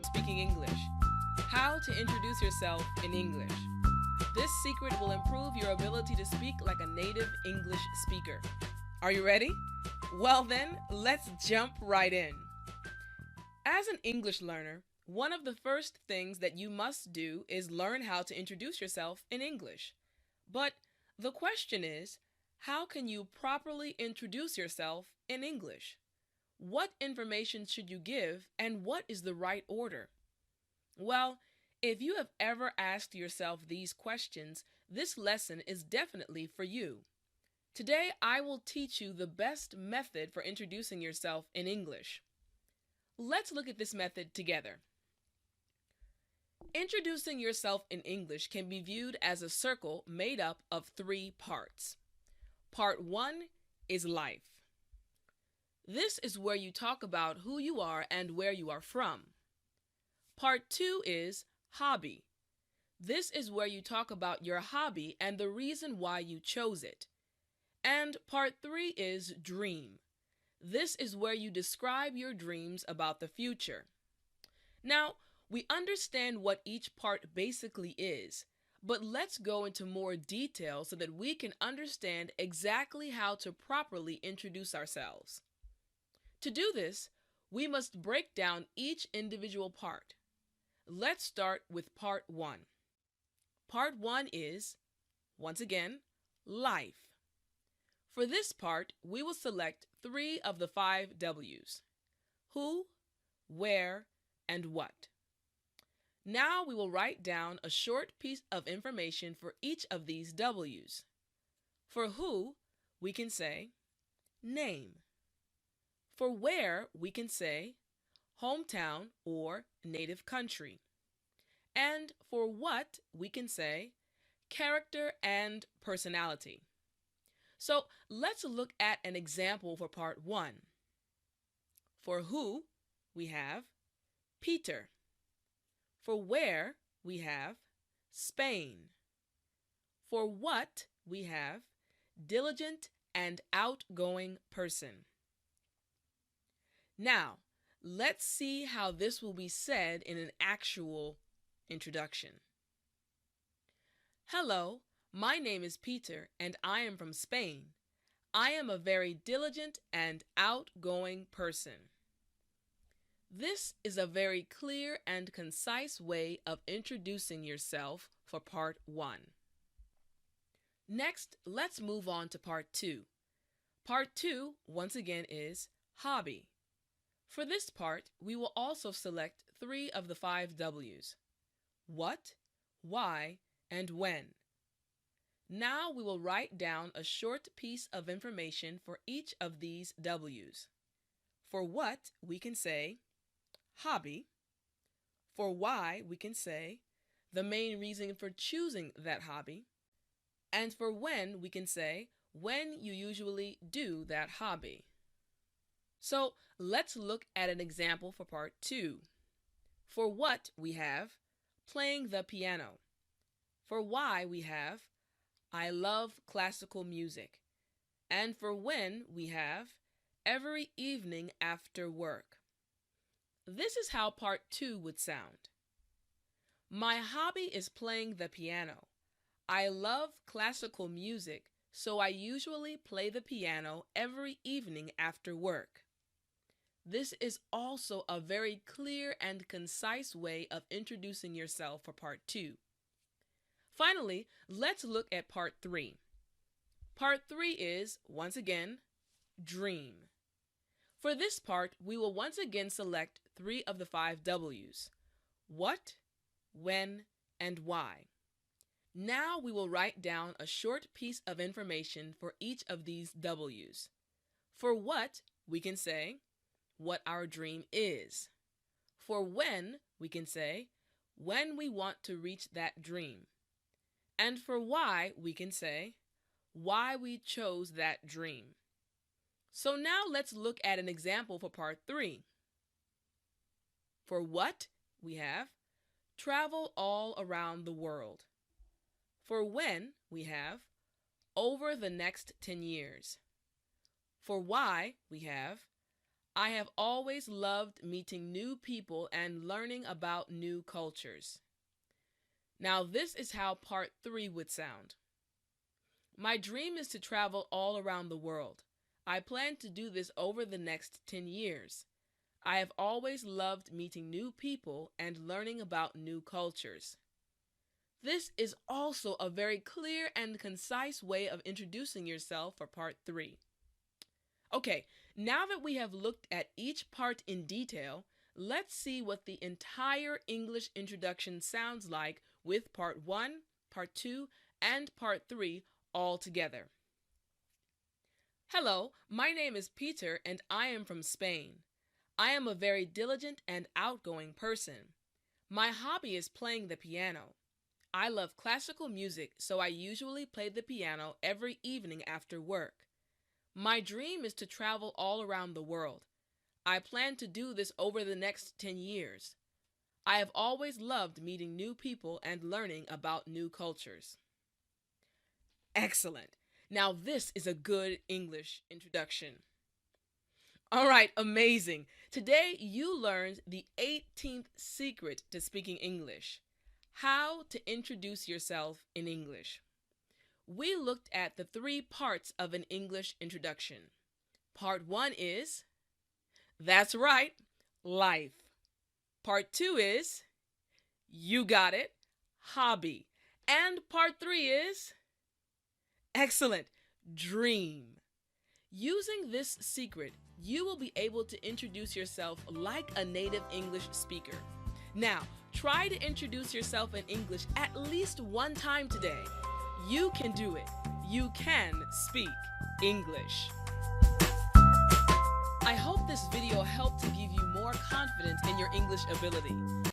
speaking English. How to introduce yourself in English. This secret will improve your ability to speak like a native English speaker. Are you ready? Well then, let's jump right in. As an English learner, one of the first things that you must do is learn how to introduce yourself in English. But the question is, how can you properly introduce yourself in English? What information should you give, and what is the right order? Well, if you have ever asked yourself these questions, this lesson is definitely for you. Today, I will teach you the best method for introducing yourself in English. Let's look at this method together. Introducing yourself in English can be viewed as a circle made up of 3 parts. Part 1 is life. This is where you talk about who you are and where you are from. Part 2 is hobby. This is where you talk about your hobby and the reason why you chose it. And part 3 is dream. This is where you describe your dreams about the future. Now, we understand what each part basically is, but let's go into more detail so that we can understand exactly how to properly introduce ourselves. To do this, we must break down each individual part. Let's start with part 1. Part 1 is, once again, life. For this part, we will select 3 of the 5 W's: who, where, and what. Now we will write down a short piece of information for each of these W's. For who, we can say name. For where, we can say hometown or native country. And for what, we can say character and personality. So let's look at an example for part 1. For who, we have Peter. For where, we have Spain. For what, we have diligent and outgoing person. Now, let's see how this will be said in an actual introduction. Hello, my name is Peter and I am from Spain. I am a very diligent and outgoing person. This is a very clear and concise way of introducing yourself for part 1. Next, let's move on to part 2. Part 2, once again, is hobby. For this part, we will also select 3 of the 5 W's: what, why, and when. Now we will write down a short piece of information for each of these W's. For what, we can say hobby. For why, we can say the main reason for choosing that hobby. And for when, we can say when you usually do that hobby. So let's look at an example for part 2. For what, we have playing the piano. For why, we have I love classical music. And for when, we have every evening after work. This is how part 2 would sound. My hobby is playing the piano. I love classical music, so I usually play the piano every evening after work. This is also a very clear and concise way of introducing yourself for part 2. Finally, let's look at part 3. Part 3 is, once again, dream. For this part, we will once again select 3 of the 5 W's: what, when, and why. Now we will write down a short piece of information for each of these W's. For what, we can say what our dream is. For when, we can say when we want to reach that dream. And for why, we can say why we chose that dream. So now let's look at an example for part 3. For what, we have travel all around the world. For when, we have over the next 10 years. For why, we have I have always loved meeting new people and learning about new cultures. Now this is how part 3 would sound. My dream is to travel all around the world. I plan to do this over the next 10 years. I have always loved meeting new people and learning about new cultures. This is also a very clear and concise way of introducing yourself for part 3. Okay, now that we have looked at each part in detail, let's see what the entire English introduction sounds like with part 1, part 2, and part 3 all together. Hello, my name is Peter and I am from Spain. I am a very diligent and outgoing person. My hobby is playing the piano. I love classical music, so I usually play the piano every evening after work. My dream is to travel all around the world. I plan to do this over the next 10 years. I have always loved meeting new people and learning about new cultures. Excellent. Now this is a good English introduction. All right, amazing. Today you learned the 18th secret to speaking English. How to introduce yourself in English. We looked at the 3 parts of an English introduction. Part 1 is, that's right, life. Part 2 is, you got it, hobby. And part 3 is, excellent, dream. Using this secret, you will be able to introduce yourself like a native English speaker. Now, try to introduce yourself in English at least one time today. You can do it. You can speak English. I hope this video helped to give you more confidence in your English ability.